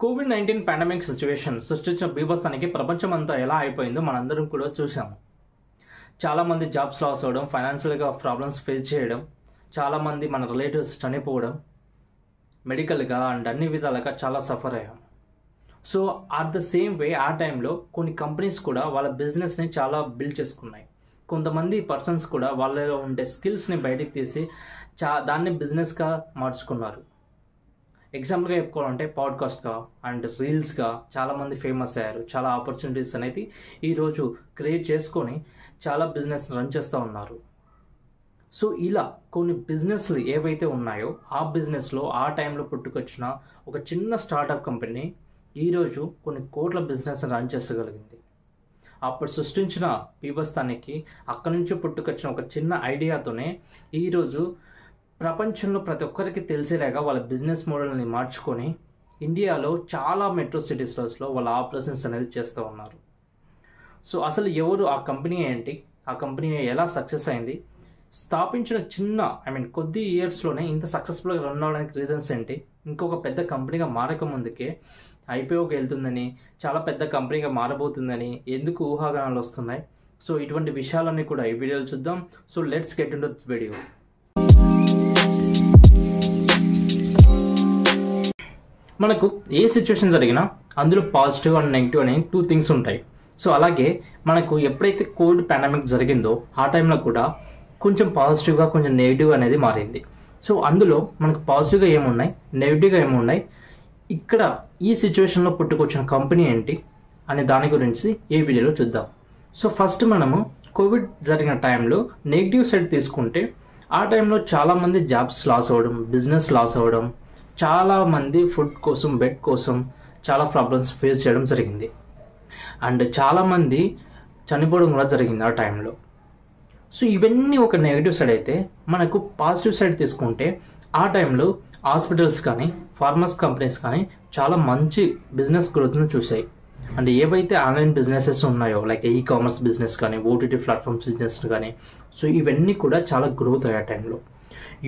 COVID-19 pandemic situation సృష్టించిన బీభత్సానికి ప్రపంచమంతా ఎలా అయిపోయిందో మనందరం కూడా చూసాము. చాలామంది జాబ్స్ లాస్ అవ్వడం, ఫైనాన్షియల్గా ప్రాబ్లమ్స్ ఫేస్ చేయడం, చాలామంది మన రిలేటివ్స్ చనిపోవడం, మెడికల్గా అండ్ అన్ని విధాలుగా చాలా సఫర్ అయ్యాం. So at the same way ఆ టైంలో కొన్ని కంపెనీస్ కూడా వాళ్ళ బిజినెస్ని చాలా బిల్డ్ చేసుకున్నాయి. కొంతమంది పర్సన్స్ కూడా వాళ్ళలో ఉండే స్కిల్స్ని బయటికి తీసి దాన్ని బిజినెస్గా మార్చుకున్నారు. ఎగ్జాంపుల్గా చెప్పుకోవాలంటే పాడ్కాస్ట్గా అండ్ రీల్స్గా చాలామంది ఫేమస్ అయ్యారు. చాలా ఆపర్చునిటీస్ అనేది ఈరోజు క్రియేట్ చేసుకొని చాలా బిజినెస్ రన్ చేస్తూ ఉన్నారు. సో ఇలా కొన్ని బిజినెస్లు ఏవైతే ఉన్నాయో ఆ బిజినెస్లో ఆ టైంలో పుట్టుకొచ్చిన ఒక చిన్న స్టార్టప్ కంపెనీ ఈరోజు కొన్ని కోట్ల బిజినెస్ రన్ చేసగలిగింది. అప్పుడు సృష్టించిన బీభత్సానికి అక్కడి నుంచి పుట్టుకొచ్చిన ఒక చిన్న ఐడియాతోనే ఈరోజు ప్రపంచంలో ప్రతి ఒక్కరికి తెలిసేలాగా వాళ్ళ బిజినెస్ మోడల్ని మార్చుకొని ఇండియాలో చాలా మెట్రో సిటీస్లో వాళ్ళ ఆపరేషన్స్ అనేది చేస్తూ ఉన్నారు. సో అసలు ఎవరు ఆ కంపెనీ ఏంటి, ఆ కంపెనీ ఎలా సక్సెస్ అయింది, స్థాపించిన కొద్ది ఇయర్స్లోనే ఇంత సక్సెస్ఫుల్గా రన్ అవడానికి రీజన్స్ ఏంటి, ఇంకొక పెద్ద కంపెనీగా మారక ముందుకే ఐపీఓకి వెళ్తుందని, చాలా పెద్ద కంపెనీగా మారబోతుందని ఎందుకు ఊహాగానాలు వస్తున్నాయి. సో ఇటువంటి విషయాలన్నీ కూడా ఈ వీడియోలో చూద్దాం. So let's get into this video. మనకు ఏ సిచ్యువేషన్ జరిగినా అందులో పాజిటివ్ అండ్ నెగిటివ్ అనే టూ థింగ్స్ ఉంటాయి. సో అలాగే మనకు ఎప్పుడైతే కోవిడ్ పాండమిక్ జరిగిందో ఆ టైంలో కూడా కొంచెం పాజిటివ్గా కొంచెం నెగిటివ్ అనేది మారింది. సో అందులో మనకు పాజిటివ్గా ఏమున్నాయి, నెగిటివ్గా ఏమున్నాయి, ఇక్కడ ఈ సిచ్యువేషన్లో పుట్టుకొచ్చిన కంపెనీ ఏంటి అనే దాని గురించి ఈ వీడియోలో చూద్దాం. సో ఫస్ట్ మనము కోవిడ్ జరిగిన టైంలో నెగిటివ్ సైడ్ తీసుకుంటే ఆ టైంలో చాలామంది జాబ్స్ లాస్ అవ్వడం, బిజినెస్ లాస్ అవ్వడం, చాలామంది ఫుడ్ కోసం, బెడ్ కోసం చాలా ప్రాబ్లమ్స్ ఫేస్ చేయడం జరిగింది. అండ్ చాలామంది చనిపోవడం కూడా జరిగింది ఆ టైంలో. సో ఇవన్నీ ఒక నెగిటివ్ సైడ్ అయితే, మనకు పాజిటివ్ సైడ్ తీసుకుంటే ఆ టైంలో హాస్పిటల్స్ కానీ ఫార్మర్స్ కంపెనీస్ కానీ చాలా మంచి బిజినెస్ గ్రోత్ను చూసాయి. అండ్ ఏవైతే ఆన్లైన్ బిజినెసెస్ ఉన్నాయో లైక్ ఈ కామర్స్ బిజినెస్ కానీ, ఓటీటీ ప్లాట్ఫామ్స్ బిజినెస్ కానీ, సో ఇవన్నీ కూడా చాలా గ్రోత్ అయ్యే టైంలో.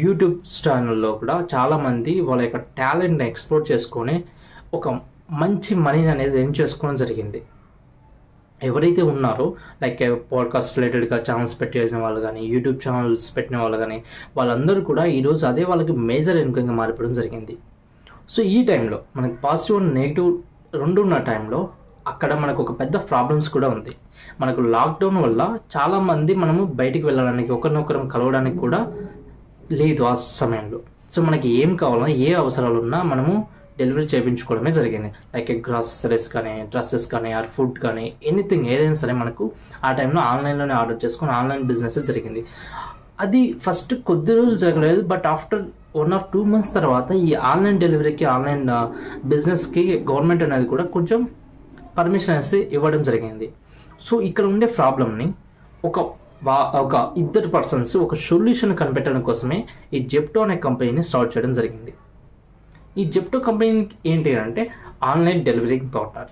యూట్యూబ్ ఛానల్లో కూడా చాలామంది వాళ్ళ యొక్క టాలెంట్ని ఎక్స్ప్లోర్ చేసుకొని ఒక మంచి మనీని అనేది ఏం చేసుకోవడం జరిగింది. ఎవరైతే ఉన్నారో లైక్ పాడ్కాస్ట్ రిలేటెడ్గా ఛానల్స్ పెట్టిన వాళ్ళు కానీ, యూట్యూబ్ ఛానల్స్ పెట్టిన వాళ్ళు కానీ, వాళ్ళందరూ కూడా ఈరోజు అదే వాళ్ళకి మేజర్ ఇన్కమ్గా మారిపోవడం జరిగింది. సో ఈ టైంలో మనకి పాజిటివ్ అండ్ నెగిటివ్ రెండు ఉన్న టైంలో అక్కడ మనకు ఒక పెద్ద ప్రాబ్లమ్స్ కూడా ఉంది. మనకు లాక్డౌన్ వల్ల చాలామంది మనము బయటికి వెళ్ళడానికి, ఒకరినొకరం కలవడానికి కూడా లేదు ఆ సమయంలో. సో మనకి ఏం కావాలన్నా, ఏ అవసరాలు ఉన్నా మనము డెలివరీ చేయించుకోవడమే జరిగింది. లైక్ గ్రాసరీస్ కానీ, డ్రెస్సెస్ కానీ, ఆర్ ఫుడ్ కానీ, ఎనీథింగ్ ఏదైనా సరే మనకు ఆ టైంలో ఆన్లైన్లోనే ఆర్డర్ చేసుకొని ఆన్లైన్ బిజినెస్ జరిగింది. అది ఫస్ట్ కొద్ది రోజులు జరగలేదు, బట్ ఆఫ్టర్ 1 or 2 months తర్వాత ఈ ఆన్లైన్ డెలివరీకి, ఆన్లైన్ బిజినెస్కి గవర్నమెంట్ అనేది కూడా కొంచెం పర్మిషన్ అనేది ఇవ్వడం జరిగింది. సో ఇక్కడ ఉండే ప్రాబ్లమ్ని ఒక ఇద్దరు పర్సన్స్ ఒక సొల్యూషన్ కనిపెట్టడం కోసమే ఈ జెప్టో అనే కంపెనీని స్టార్ట్ చేయడం జరిగింది. ఈ జెప్టో కంపెనీ ఏంటి అంటే ఆన్లైన్ డెలివరీ పార్ట్నర్.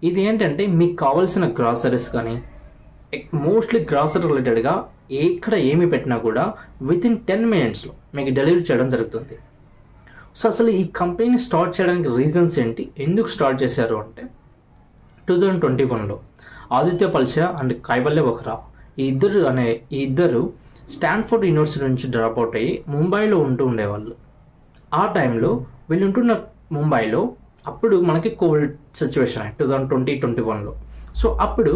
ఇది ఏంటంటే మీకు కావాల్సిన గ్రాసరీస్ కానీ, మోస్ట్లీ గ్రాసరీ రిలేటెడ్గా ఎక్కడ ఏమి పెట్టినా కూడా వితిన్ 10 minutesలో మీకు డెలివరీ చేయడం జరుగుతుంది. సో అసలు ఈ కంపెనీని స్టార్ట్ చేయడానికి రీజన్స్ ఏంటి, ఎందుకు స్టార్ట్ చేశారు అంటే 2021లో ఆదిత్య పల్చా అండ్ కైవల్య బొహ్రా ఈ ఇద్దరు స్టాన్ఫోర్డ్ యూనివర్సిటీ నుంచి డ్రాప్ అవుట్ అయ్యి ముంబైలో ఉండేవాళ్ళు. ఆ టైంలో వీళ్ళు ఉంటున్న ముంబైలో అప్పుడు మనకి కోవిడ్ సిచ్యువేషన్ 2020-21లో. సో అప్పుడు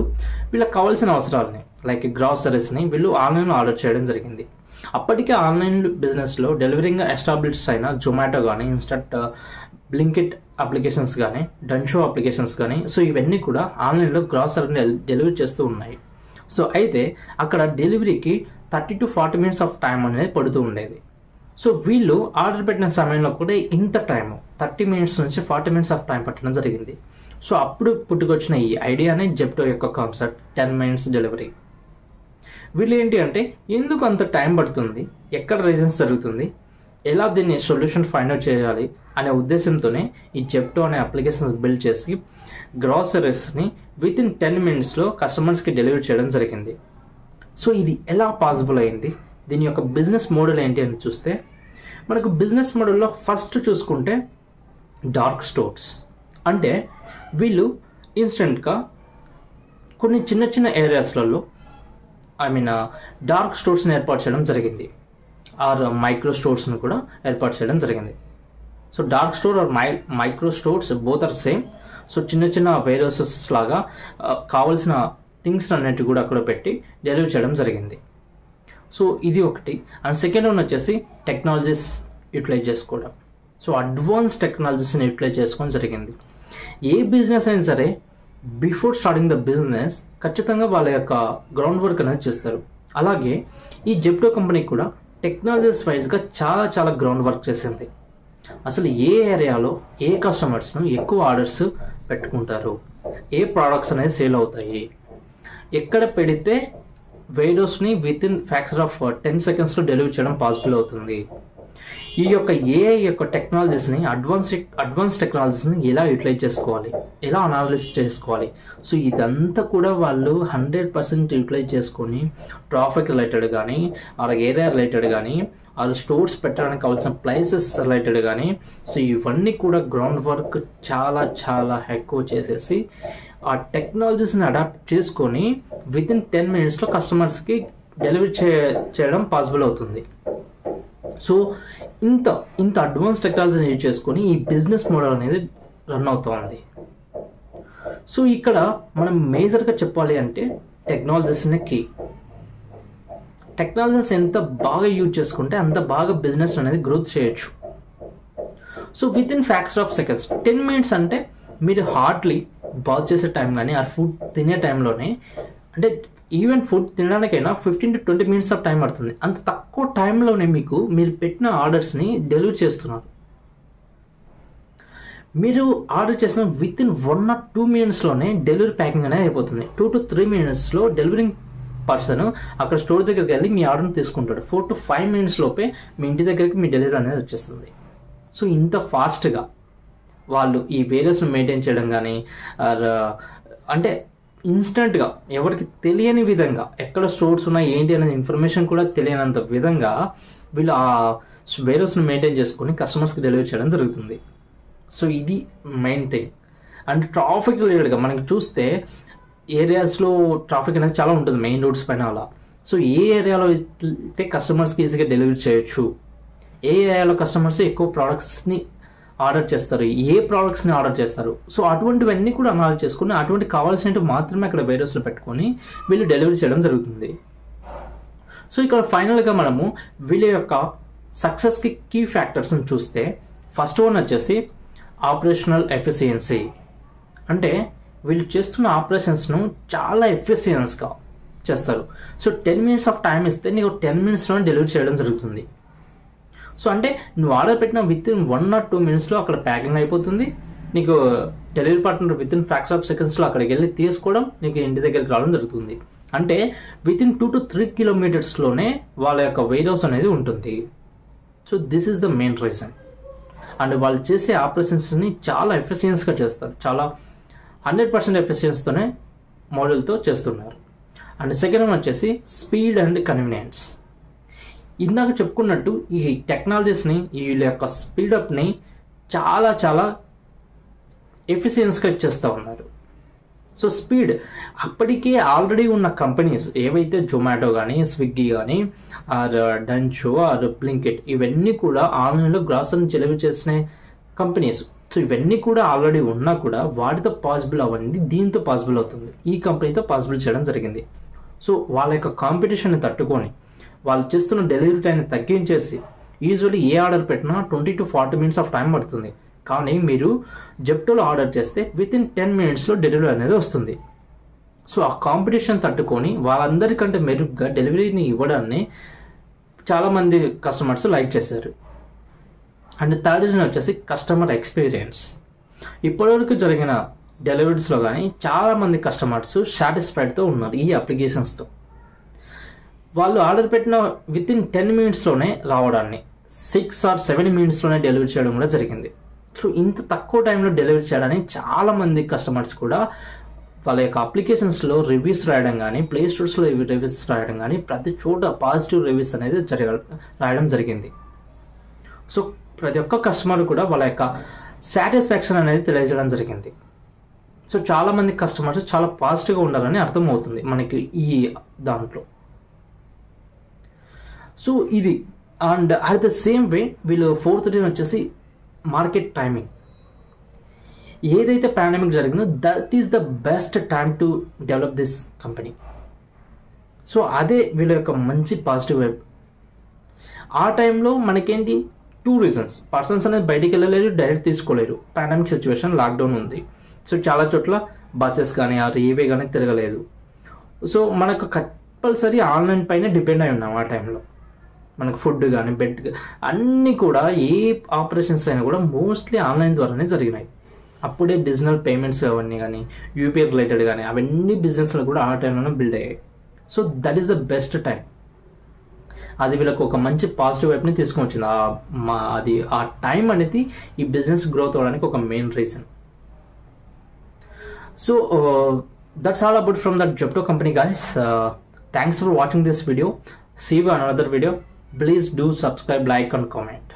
వీళ్ళకి కావాల్సిన అవసరాలని లైక్ గ్రాసరీస్ని వీళ్ళు ఆన్లైన్లో ఆర్డర్ చేయడం జరిగింది. అప్పటికే ఆన్లైన్ బిజినెస్లో డెలివరీగా ఎస్టాబ్లిష్ అయిన జొమాటో కానీ, ఇన్స్టంట్ బ్లింకిట్ అప్లికేషన్స్ కానీ, డన్షో అప్లికేషన్స్ కానీ, సో ఇవన్నీ కూడా ఆన్లైన్లో గ్రాసరీని డెలివరీ చేస్తూ ఉన్నాయి. సో అయితే అక్కడ డెలివరీకి 30 to 40 minutes ఆఫ్ టైం అనేది పడుతూ ఉండేది. సో వీళ్ళు ఆర్డర్ పెట్టిన సమయంలో కూడా ఇంత టైము 30 minutes నుంచి 40 minutes ఆఫ్ టైం పట్టడం జరిగింది. సో అప్పుడు పుట్టుకొచ్చిన ఈ ఐడియానే జెప్టో యొక్క కాన్సెప్ట్ 10 minutes డెలివరీ. వీళ్ళు ఏంటి అంటే ఎందుకు అంత టైం పడుతుంది, ఎక్కడ రీజన్స్ జరుగుతుంది, ఎలా దీన్ని సొల్యూషన్ ఫైండ్ అవుట్ చేయాలి అనే ఉద్దేశంతోనే ఈ జెప్టో అనే అప్లికేషన్స్ బిల్డ్ చేసి గ్రాసరీస్ని వితిన్ 10 minutesలో కస్టమర్స్కి డెలివరీ చేయడం జరిగింది. సో ఇది ఎలా పాసిబుల్ అయింది, దీని యొక్క బిజినెస్ మోడల్ ఏంటి అని చూస్తే మనకు బిజినెస్ మోడల్లో ఫస్ట్ చూసుకుంటే డార్క్ స్టోర్స్. అంటే వీళ్ళు ఇన్స్టెంట్గా కొన్ని చిన్న చిన్న ఏరియాస్లలో డార్క్ స్టోర్స్ని ఏర్పాటు చేయడం జరిగింది, ఆర్ మైక్రో స్టోర్స్ని కూడా ఏర్పాటు చేయడం జరిగింది. So dark store or micro stores both are same. So చిన్న చిన్న వేర్హౌసెస్ లాగా కావాల్సిన థింగ్స్ అన్నిటి కూడా అక్కడ పెట్టి డెలివరీ చేయడం జరిగింది. సో ఇది ఒకటి. అండ్ సెకండ్ వన్ వచ్చేసి టెక్నాలజీస్ యూటిలైజ్ చేసుకోవడం. సో అడ్వాన్స్ టెక్నాలజీస్ని యూటిలైజ్ చేసుకోవడం జరిగింది. ఏ బిజినెస్ అయినా సరే బిఫోర్ స్టార్టింగ్ ద బిజినెస్ ఖచ్చితంగా వాళ్ళ యొక్క గ్రౌండ్ వర్క్ అనేది చేస్తారు. అలాగే ఈ జెప్టో కంపెనీ కూడా టెక్నాలజీస్ వైజ్గా చాలా చాలా గ్రౌండ్ వర్క్ చేసింది. అసలు ఏ ఏరియాలో ఏ కస్టమర్స్ను ఎక్కువ ఆర్డర్స్ పెట్టుకుంటారు, ఏ ప్రోడక్ట్స్ అనేది సేల్ అవుతాయి, ఎక్కడ పెడితే వేడోస్ని విత్ ఇన్ ఫ్యాక్టర్ ఆఫ్ 10 సెకండ్స్లో డెలివరీ చేయడం పాసిబుల్ అవుతుంది, ఈ యొక్క ఏఐ యొక్క టెక్నాలజీస్ని అడ్వాన్స్ టెక్నాలజీస్ని ఎలా యూటిలైజ్ చేసుకోవాలి, ఎలా అనాలిసిస్ చేసుకోవాలి. సో ఇదంతా కూడా వాళ్ళు 100% యూటిలైజ్ చేసుకొని ట్రాఫిక్ రిలేటెడ్ కానీ ఆ ఏరియా రిలేటెడ్ కానీ ఆ స్టోర్స్ పెట్టడానికి కావాల్సిన ప్లేసెస్ రిలేటెడ్ కానీ సో ఇవన్నీ కూడా గ్రౌండ్ వర్క్ చాలా చాలా ఎక్కువ చేసేసి ఆ టెక్నాలజీస్ని అడాప్ట్ చేసుకొని విత్ ఇన్ 10 minutesలో కస్టమర్స్కి డెలివరీ చేయడం పాసిబుల్ అవుతుంది. సో ఇంత అడ్వాన్స్ టెక్నాలజీని యూజ్ చేసుకొని ఈ బిజినెస్ మోడల్ అనేది రన్ అవుతుంది. సో ఇక్కడ మనం మేజర్గా చెప్పాలి అంటే టెక్నాలజీస్నే కీ. టెక్నాలజీస్ ఎంత బాగా యూజ్ చేసుకుంటే అంత బాగా బిజినెస్ అనేది గ్రోత్ చేయొచ్చు. So with in factor of seconds 10 minutes అంటే మీరు హార్డ్లీ బాత్ చేసే టైం కానీ ఆ ఫుడ్ తినే టైంలోనే, అంటే ఈవెన్ ఫుడ్ తినడానికైనా 15 to 20 minutes ఆఫ్ టైం పడుతుంది. అంత తక్కువ టైంలోనే మీరు పెట్టిన ఆర్డర్స్ని డెలివరీ చేస్తున్నారు. మీరు ఆర్డర్ చేసిన విత్ ఇన్ 1 or 2 minutesలోనే డెలివరీ ప్యాకింగ్ అనేది అయిపోతుంది. 2 to 3 minutesలో డెలివరింగ్ పర్సన్ అక్కడ స్టోర్ దగ్గరికి వెళ్ళి మీ ఆర్డర్ని తీసుకుంటాడు. 4 to 5 minutes లోపే మీ ఇంటి దగ్గరికి మీ డెలివరీ అనేది వచ్చేస్తుంది. సో ఇంత ఫాస్ట్గా వాళ్ళు ఈ వేరియస్ను మెయింటైన్ చేయడం కానీ అంటే ఇన్స్టెంట్గా ఎవరికి తెలియని విధంగా ఎక్కడ స్టోర్స్ ఉన్నాయి ఏంటి అనేది ఇన్ఫర్మేషన్ కూడా తెలియనంత విధంగా వీళ్ళు ఆ వేరియస్ను మెయింటైన్ చేసుకొని కస్టమర్స్కి డెలివరీ చేయడం జరుగుతుంది. సో ఇది మెయిన్ థింగ్. అండ్ ట్రాఫిక్ రిలేటెడ్గా మనకి చూస్తే ఏరియాస్లో ట్రాఫిక్ అనేది చాలా ఉంటుంది మెయిన్ రోడ్స్ పైన అలా. సో ఏ ఏరియాలో అయితే కస్టమర్స్కి ఈజీగా డెలివరీ చేయొచ్చు, ఏ ఏరియాలో కస్టమర్స్ ఎక్కువ ప్రోడక్ట్స్ని ఆర్డర్ చేస్తారు, ఏ ప్రోడక్ట్స్ని ఆర్డర్ చేస్తారు. సో అటువంటివన్నీ కూడా అనాలిసిస్ చేసుకుని అటువంటి కావాల్సినవి మాత్రమే అక్కడ వేరియస్లో పెట్టుకొని వీళ్ళు డెలివరీ చేయడం జరుగుతుంది. సో ఇక్కడ ఫైనల్గా మనము వీళ్ళ యొక్క సక్సెస్కి కీ ఫ్యాక్టర్స్ని చూస్తే ఫస్ట్ వన్ వచ్చేసి ఆపరేషనల్ ఎఫిషియన్సీ. అంటే వీళ్ళు చేస్తున్న ఆపరేషన్స్ను చాలా ఎఫిషియన్స్గా చేస్తారు. సో 10 minutes ఆఫ్ టైం ఇస్తే నీకు 10 minutesలోనే డెలివరీ చేయడం జరుగుతుంది. సో అంటే నువ్వు ఆర్డర్ పెట్టిన విత్ ఇన్ 1 or 2 minutesలో అక్కడ ప్యాకింగ్ అయిపోతుంది. నీకు delivery partner with in factor of సెకండ్స్లో అక్కడికి వెళ్ళి తీసుకోవడం, నీకు ఇంటి దగ్గరికి రావడం జరుగుతుంది. అంటే విత్ ఇన్ 2 to 3 kilometersలోనే వాళ్ళ యొక్క వేర్ హౌస్ అనేది ఉంటుంది. So this is the main reason. And వాళ్ళు చేసే ఆపరేషన్స్ని చాలా ఎఫిషియన్స్గా చేస్తారు, చాలా 100% ఎఫిషియన్స్తోనే మోడల్తో చేస్తున్నారు. అండ్ సెకండ్ వన్ వచ్చేసి స్పీడ్ అండ్ కన్వీనియన్స్. ఇందాక చెప్పుకున్నట్టు ఈ టెక్నాలజీస్ని వీళ్ళ యొక్క స్పీడప్ని చాలా చాలా ఎఫిషియన్స్గా చేస్తూ ఉన్నారు. సో స్పీడ్ అప్పటికే ఆల్రెడీ ఉన్న కంపెనీస్ ఏవైతే జొమాటో కానీ స్విగ్గీ కానీ ఆర్ డంచో ఆర్ బ్లింకిట్ ఇవన్నీ కూడా ఆన్లైన్లో గ్రాసరీని డెలివరీ చేసిన కంపెనీస్. సో ఇవన్నీ కూడా ఆల్రెడీ ఉన్నా కూడా వాటితో పాసిబుల్ అవ్వండి దీంతో పాసిబుల్ అవుతుంది, ఈ కంపెనీతో పాసిబుల్ చేయడం జరిగింది. సో వాళ్ళ యొక్క కాంపిటీషన్ని తట్టుకొని వాళ్ళు చేస్తున్న డెలివరీ టైంని తగ్గించేసి యూజువల్లీ ఏ ఆర్డర్ పెట్టినా 20 to 40 minutes ఆఫ్ టైం పడుతుంది. కానీ మీరు జెప్టోలో ఆర్డర్ చేస్తే విత్ ఇన్ 10 minutesలో డెలివరీ అనేది వస్తుంది. సో ఆ కాంపిటీషన్ తట్టుకొని వాళ్ళందరికంటే మెరుగ్గా డెలివరీని ఇవ్వడాన్ని చాలామంది కస్టమర్స్ లైక్ చేశారు. అండ్ థర్డ్ రీజన్ వచ్చేసి కస్టమర్ ఎక్స్పీరియన్స్. ఇప్పటివరకు జరిగిన డెలివరీస్లో కానీ చాలామంది కస్టమర్స్ సాటిస్ఫైడ్తో ఉన్నారు ఈ అప్లికేషన్స్తో. వాళ్ళు ఆర్డర్ పెట్టిన విత్ ఇన్ 10 minutesలోనే రావడాన్ని 6 or 7 minutesలోనే డెలివరీ చేయడం కూడా జరిగింది. సో ఇంత తక్కువ టైంలో డెలివరీ చేయడానికి చాలామంది కస్టమర్స్ కూడా వాళ్ళ యొక్క అప్లికేషన్స్లో రివ్యూస్ రాయడం కానీ ప్లే స్టోర్స్లో రివ్యూస్ రాయడం కానీ ప్రతి చోట పాజిటివ్ రివ్యూస్ అనేది రాయడం జరిగింది. సో ప్రతి ఒక్క కస్టమర్ కూడా వాళ్ళ యొక్క సాటిస్ఫాక్షన్ అనేది తెలియజేయడం జరిగింది. సో చాలామంది కస్టమర్స్ చాలా పాజిటివ్గా ఉండాలని అర్థమవుతుంది మనకి ఈ దాంట్లో. సో ఇది and at the same way వీళ్ళు ఫోర్త్ డే వచ్చేసి మార్కెట్ టైమింగ్. ఏదైతే పాండమిక్ జరిగిందో that is the best time to develop this company. So అదే వీళ్ళ యొక్క మంచి పాజిటివ్ వైబ్. ఆ టైంలో మనకేంటి 2 రీజన్స్. పర్సన్స్ అనేది బయటికి వెళ్ళలేరు, డైరెక్ట్ తీసుకోలేరు, పాండమిక్ సిచ్యువేషన్, లాక్డౌన్ ఉంది. సో చాలా చోట్ల బస్సెస్ కానీ ఆ రేవే కానీ తిరగలేదు. సో మనకు కంపల్సరీ ఆన్లైన్ పైన డిపెండ్ అయి ఉన్నాం. ఆ టైంలో మనకు ఫుడ్ కానీ బెడ్ అన్నీ కూడా ఏ ఆపరేషన్స్ అయినా కూడా మోస్ట్లీ ఆన్లైన్ ద్వారానే జరిగినాయి. అప్పుడే డిజిటల్ పేమెంట్స్ అవన్నీ కానీ యూపీఐ రిలేటెడ్ కానీ అవన్నీ బిజినెస్లు కూడా ఆ టైంలోనే బిల్డ్ అయ్యాయి. So that is the best time. అది వీళ్ళకి ఒక మంచి పాజిటివ్ వైపుని తీసుకొని వచ్చింది. అది ఆ టైం అనేది ఈ బిజినెస్ గ్రోత్ అవడానికి ఒక main reason. So that's all about from that Zepto company guys. Thanks for watching this video. See you on another video. Please do subscribe, like and comment.